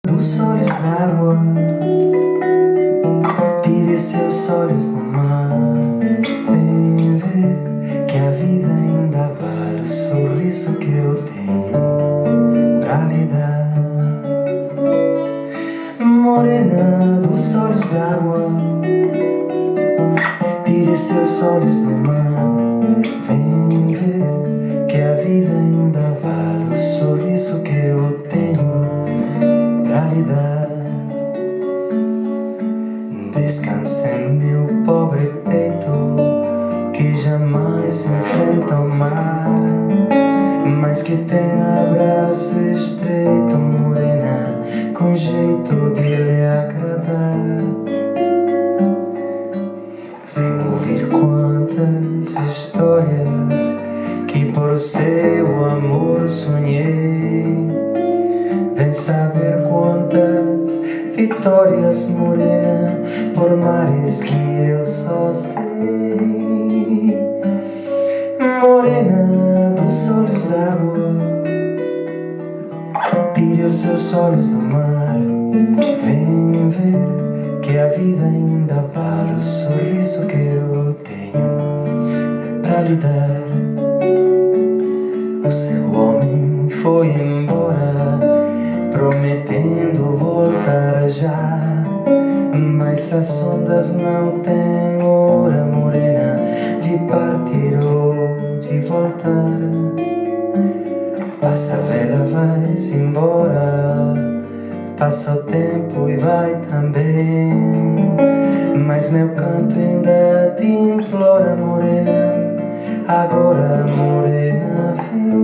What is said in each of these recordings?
Dos olhos d'água, tire seus olhos do mar. Vem ver que a vida ainda vale o sorriso que eu tenho pra lhe dar. Morena dos olhos d'água, tire seus olhos do mar. Vem ver que a vida ainda vale o sorriso que eu tenho pra lhe dar. Descansa em meu pobre peito, que jamais enfrenta o mar, mas que tem abraço estreito, morena, com jeito de lhe agradar. Vem ouvir quantas histórias que por seu amor sonhei. Vem saber quantas vitórias, morena, por mares que eu só sei. Morena dos olhos d'água, tire os seus olhos do mar. Vem ver que a vida ainda vale o sorriso que eu tenho pra lhe dar. O seu homem foi embora, prometendo voltar já, mas as ondas não têm hora, morena, de partir ou de voltar. Passa a vela, vai-se embora, passa o tempo e vai também, mas meu canto ainda te implora, morena, agora, morena, vem.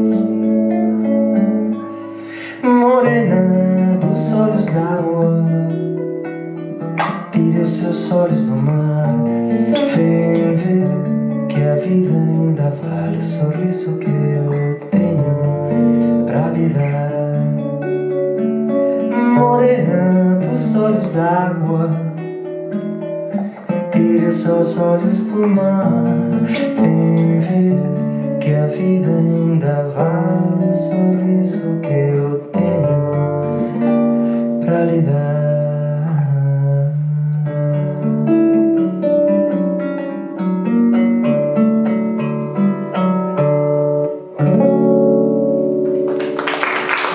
Morena dos olhos d'água, tire os seus olhos do mar. Vem ver que a vida ainda vale o sorriso que eu tenho pra lhe dar. Morena dos olhos d'água, tire os seus olhos do mar. Vem ver que a vida ainda vale o sorriso que eu tenho pra lhe dar.